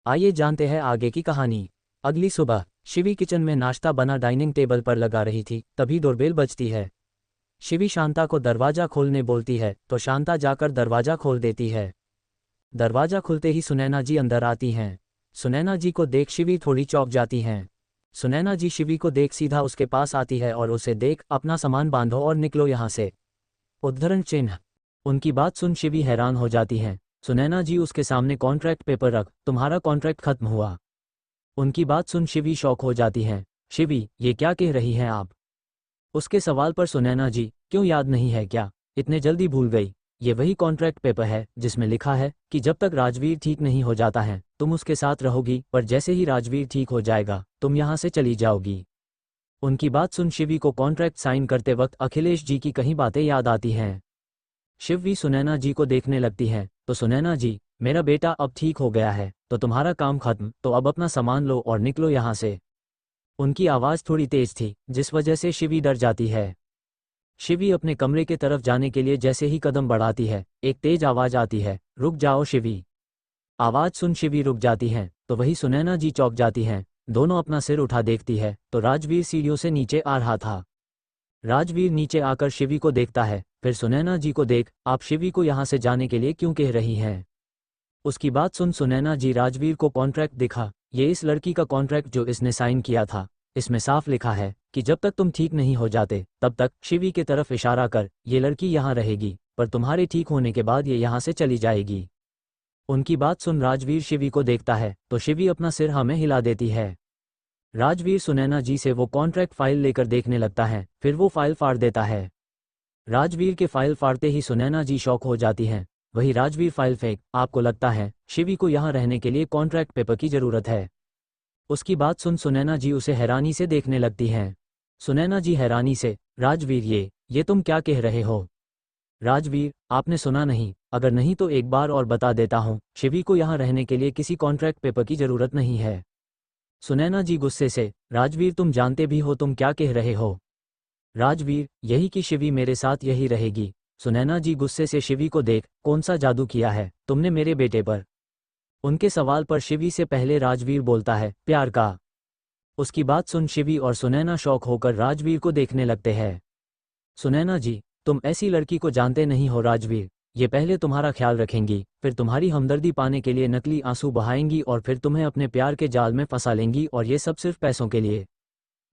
आइए जानते हैं आगे की कहानी। अगली सुबह शिवी किचन में नाश्ता बना डाइनिंग टेबल पर लगा रही थी, तभी डोरबेल बजती है। शिवी शांता को दरवाजा खोलने बोलती है तो शांता जाकर दरवाजा खोल देती है। दरवाजा खुलते ही सुनैना जी अंदर आती हैं। सुनैना जी को देख शिवी थोड़ी चौंक जाती हैं। सुनैना जी शिवी को देख सीधा उसके पास आती है और उसे देख अपना सामान बांधो और निकलो यहाँ से। उद्धरण चिन्ह। उनकी बात सुन शिवी हैरान हो जाती हैं। सुनैना जी उसके सामने कॉन्ट्रैक्ट पेपर रख, तुम्हारा कॉन्ट्रैक्ट खत्म हुआ। उनकी बात सुन शिवी शॉक हो जाती हैं। शिवी, ये क्या कह रही हैं आप? उसके सवाल पर सुनैना जी, क्यों याद नहीं है क्या? इतने जल्दी भूल गई? ये वही कॉन्ट्रैक्ट पेपर है जिसमें लिखा है कि जब तक राजवीर ठीक नहीं हो जाता है तुम उसके साथ रहोगी, पर जैसे ही राजवीर ठीक हो जाएगा तुम यहाँ से चली जाओगी। उनकी बात सुन शिवी को कॉन्ट्रैक्ट साइन करते वक्त अखिलेश जी की कई बातें याद आती हैं। शिवी सुनैना जी को देखने लगती है तो सुनैना जी, मेरा बेटा अब ठीक हो गया है तो तुम्हारा काम खत्म, तो अब अपना सामान लो और निकलो यहाँ से। उनकी आवाज़ थोड़ी तेज थी जिस वजह से शिवी डर जाती है। शिवी अपने कमरे के तरफ जाने के लिए जैसे ही कदम बढ़ाती है एक तेज आवाज़ आती है, रुक जाओ शिवी। आवाज़ सुन शिवी रुक जाती हैं तो वही सुनैना जी चौंक जाती हैं। दोनों अपना सिर उठा देखती है तो राजवीर सीढ़ियों से नीचे आ रहा था। राजवीर नीचे आकर शिवी को देखता है, फिर सुनैना जी को देख, आप शिवी को यहाँ से जाने के लिए क्यों कह रही हैं? उसकी बात सुन सुनैना जी राजवीर को कॉन्ट्रैक्ट दिखा, ये इस लड़की का कॉन्ट्रैक्ट जो इसने साइन किया था, इसमें साफ लिखा है कि जब तक तुम ठीक नहीं हो जाते तब तक, शिवी की तरफ इशारा कर, ये लड़की यहाँ रहेगी, पर तुम्हारे ठीक होने के बाद ये यहाँ से चली जाएगी। उनकी बात सुन राजवीर शिवी को देखता है तो शिवी अपना सिर हाँ में हिला देती है। राजवीर सुनैना जी से वो कॉन्ट्रैक्ट फाइल लेकर देखने लगता है, फिर वो फाइल फाड़ देता है। राजवीर के फाइल फाड़ते ही सुनैना जी शॉक हो जाती हैं। वही राजवीर फाइल फेंक, आपको लगता है शिवी को यहाँ रहने के लिए कॉन्ट्रैक्ट पेपर की ज़रूरत है? उसकी बात सुन सुनैना जी उसे हैरानी से देखने लगती हैं। सुनैना जी हैरानी से, राजवीर ये तुम क्या कह रहे हो? राजवीर, आपने सुना नहीं? अगर नहीं तो एक बार और बता देता हूँ, शिवी को यहाँ रहने के लिए किसी कॉन्ट्रैक्ट पेपर की ज़रूरत नहीं है। सुनैना जी गुस्से से, राजवीर तुम जानते भी हो तुम क्या कह रहे हो? राजवीर, यही कि शिवी मेरे साथ यही रहेगी। सुनैना जी गुस्से से शिवी को देख, कौन सा जादू किया है तुमने मेरे बेटे पर? उनके सवाल पर शिवी से पहले राजवीर बोलता है, प्यार का। उसकी बात सुन शिवी और सुनैना शौक होकर राजवीर को देखने लगते हैं। सुनैना जी, तुम ऐसी लड़की को जानते नहीं हो राजवीर, ये पहले तुम्हारा ख्याल रखेंगी, फिर तुम्हारी हमदर्दी पाने के लिए नकली आंसू बहाएंगी और फिर तुम्हें अपने प्यार के जाल में फंसा लेंगी, और ये सब सिर्फ पैसों के लिए।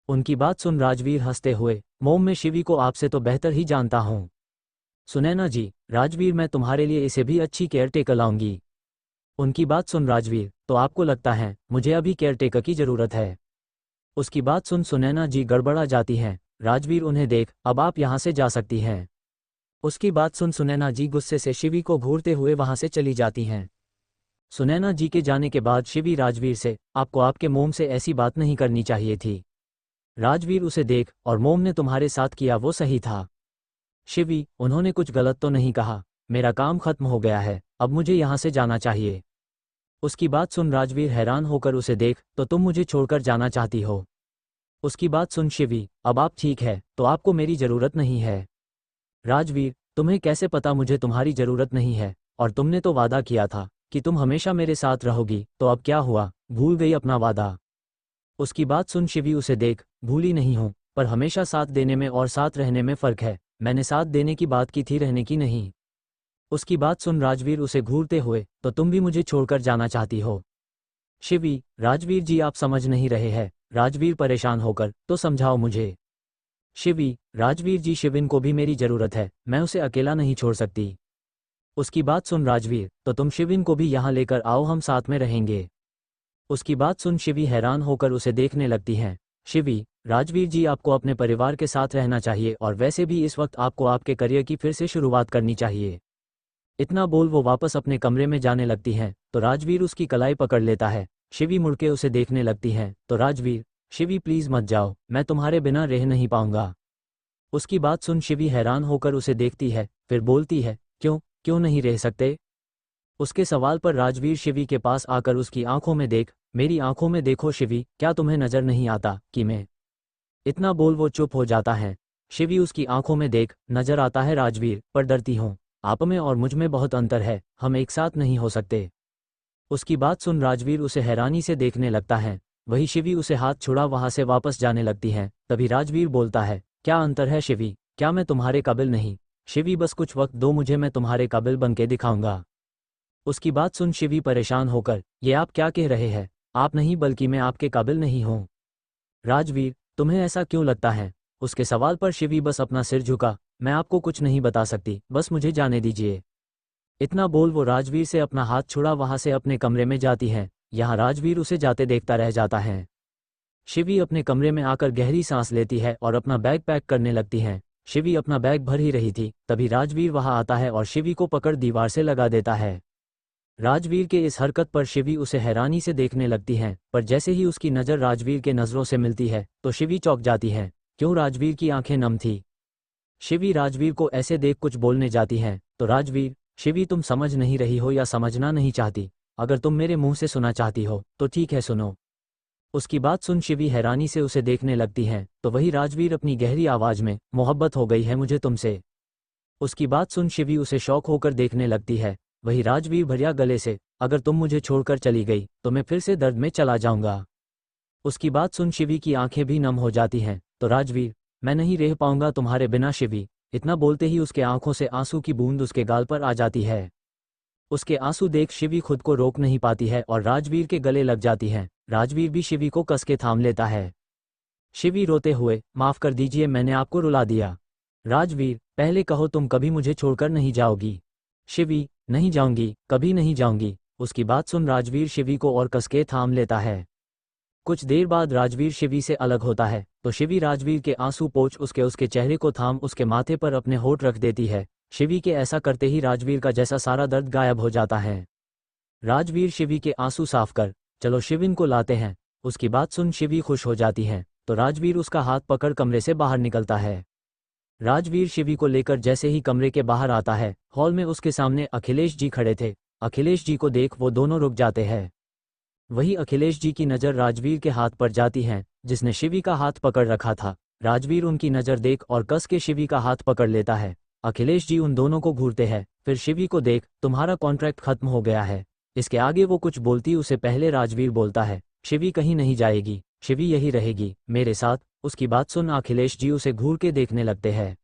उनकी बात सुन राजवीर हंसते हुए, मोम में शिवी को आपसे तो बेहतर ही जानता हूँ। सुनैना जी, राजवीर मैं तुम्हारे लिए इसे भी अच्छी केयर टेकर लाऊंगी। उनकी बात सुन राजवीर, तो आपको लगता है मुझे अभी केयर टेकर की ज़रूरत है? उसकी बात सुन सुनैना जी गड़बड़ा जाती हैं। राजवीर उन्हें देख, अब आप यहाँ से जा सकती हैं। उसकी बात सुन सुनैना जी गुस्से से शिवी को घूरते हुए वहाँ से चली जाती हैं। सुनैना जी के जाने के बाद शिवी राजवीर से, आपको आपके मोम से ऐसी बात नहीं करनी चाहिए थी। राजवीर उसे देख, और मोम ने तुम्हारे साथ किया वो सही था। शिवी, उन्होंने कुछ गलत तो नहीं कहा, मेरा काम खत्म हो गया है, अब मुझे यहाँ से जाना चाहिए। उसकी बात सुन राजवीर हैरान होकर उसे देख, तो तुम मुझे छोड़कर जाना चाहती हो? उसकी बात सुन शिवी, अब आप ठीक है तो आपको मेरी ज़रूरत नहीं है। राजवीर, तुम्हें कैसे पता मुझे तुम्हारी ज़रूरत नहीं है? और तुमने तो वादा किया था कि तुम हमेशा मेरे साथ रहोगी, तो अब क्या हुआ, भूल गई अपना वादा? उसकी बात सुन शिवी उसे देख, भूली नहीं हूँ, पर हमेशा साथ देने में और साथ रहने में फ़र्क है, मैंने साथ देने की बात की थी, रहने की नहीं। उसकी बात सुन राजवीर उसे घूरते हुए, तो तुम भी मुझे छोड़कर जाना चाहती हो? शिवी, राजवीर जी आप समझ नहीं रहे हैं। राजवीर परेशान होकर, तो समझाओ मुझे। शिवी, राजवीर जी शिविन को भी मेरी ज़रूरत है, मैं उसे अकेला नहीं छोड़ सकती। उसकी बात सुन राजवीर, तो तुम शिविन को भी यहाँ लेकर आओ, हम साथ में रहेंगे। उसकी बात सुन शिवी हैरान होकर उसे देखने लगती हैं। शिवी, राजवीर जी आपको अपने परिवार के साथ रहना चाहिए, और वैसे भी इस वक्त आपको आपके करियर की फिर से शुरुआत करनी चाहिए। इतना बोल वो वापस अपने कमरे में जाने लगती हैं तो राजवीर उसकी कलाई पकड़ लेता है। शिवी मुड़ के उसे देखने लगती हैं तो राजवीर, शिवी प्लीज़ मत जाओ, मैं तुम्हारे बिना रह नहीं पाऊंगा। उसकी बात सुन शिवी हैरान होकर उसे देखती है, फिर बोलती है, क्यों क्यों नहीं रह सकते? उसके सवाल पर राजवीर शिवी के पास आकर उसकी आंखों में देख, मेरी आंखों में देखो शिवी, क्या तुम्हें नज़र नहीं आता कि मैं? इतना बोल वो चुप हो जाता है। शिवी उसकी आंखों में देख, नजर आता है राजवीर, पर डरती हूँ, आप में और मुझ में बहुत अंतर है, हम एक साथ नहीं हो सकते। उसकी बात सुन राजवीर उसे हैरानी से देखने लगता है। वही शिवी उसे हाथ छुड़ा वहां से वापस जाने लगती है। तभी राजवीर बोलता है, क्या अंतर है शिवी, क्या मैं तुम्हारे काबिल नहीं? शिवी बस कुछ वक्त दो मुझे, मैं तुम्हारे काबिल बनके दिखाऊंगा। उसकी बात सुन शिवी परेशान होकर, ये आप क्या कह रहे हैं? आप नहीं बल्कि मैं आपके काबिल नहीं हूँ। राजवीर, तुम्हें ऐसा क्यों लगता है? उसके सवाल पर शिवी बस अपना सिर झुका, मैं आपको कुछ नहीं बता सकती, बस मुझे जाने दीजिए। इतना बोल वो राजवीर से अपना हाथ छुड़ा वहां से अपने कमरे में जाती है। यहाँ राजवीर उसे जाते देखता रह जाता है। शिवी अपने कमरे में आकर गहरी सांस लेती है और अपना बैग पैक करने लगती है। शिवी अपना बैग भर ही रही थी, तभी राजवीर वहां आता है और शिवी को पकड़ दीवार से लगा देता है। राजवीर के इस हरकत पर शिवी उसे हैरानी से देखने लगती है, पर जैसे ही उसकी नज़र राजवीर के नज़रों से मिलती है तो शिवी चौंक जाती है। क्यों? राजवीर की आंखें नम थी। शिवी राजवीर को ऐसे देख कुछ बोलने जाती है तो राजवीर, शिवी तुम समझ नहीं रही हो या समझना नहीं चाहती? अगर तुम मेरे मुंह से सुना चाहती हो तो ठीक है, सुनो। उसकी बात सुन शिवी हैरानी से उसे देखने लगती है तो वही राजवीर अपनी गहरी आवाज में, मोहब्बत हो गई है मुझे तुमसे। उसकी बात सुन शिवी उसे शौक होकर देखने लगती है। वही राजवीर भरिया गले से, अगर तुम मुझे छोड़कर चली गई तो मैं फिर से दर्द में चला जाऊंगा। उसकी बात सुन शिवी की आंखें भी नम हो जाती हैं तो राजवीर, मैं नहीं रह पाऊंगा तुम्हारे बिना शिवी। इतना बोलते ही उसके आंखों से आंसू की बूंद उसके गाल पर आ जाती है। उसके आंसू देख शिवी खुद को रोक नहीं पाती है और राजवीर के गले लग जाती है। राजवीर भी शिवी को कस के थाम लेता है। शिवी रोते हुए, माफ कर दीजिए, मैंने आपको रुला दिया। राजवीर, पहले कहो तुम कभी मुझे छोड़कर नहीं जाओगी? शिवी, नहीं जाऊंगी, कभी नहीं जाऊंगी। उसकी बात सुन राजवीर शिवी को और कस के थाम लेता है। कुछ देर बाद राजवीर शिवी से अलग होता है तो शिवी राजवीर के आंसू पोंछ उसके चेहरे को थाम उसके माथे पर अपने होठ रख देती है। शिवी के ऐसा करते ही राजवीर का जैसा सारा दर्द गायब हो जाता है। राजवीर शिवी के आंसू साफ कर, चलो शिविन को लाते हैं। उसकी बात सुन शिवी खुश हो जाती है तो राजवीर उसका हाथ पकड़ कमरे से बाहर निकलता है। राजवीर शिवी को लेकर जैसे ही कमरे के बाहर आता है, हॉल में उसके सामने अखिलेश जी खड़े थे। अखिलेश जी को देख वो दोनों रुक जाते हैं। वही अखिलेश जी की नज़र राजवीर के हाथ पर जाती है जिसने शिवी का हाथ पकड़ रखा था। राजवीर उनकी नज़र देख और कस के शिवी का हाथ पकड़ लेता है। अखिलेश जी उन दोनों को घूरते हैं, फिर शिवी को देख, तुम्हारा कॉन्ट्रैक्ट खत्म हो गया है। इसके आगे वो कुछ बोलती उसे पहले राजवीर बोलता है, शिवी कहीं नहीं जाएगी, शिवी यही रहेगी मेरे साथ। उसकी बात सुन अखिलेश जी उसे घूर के देखने लगते हैं।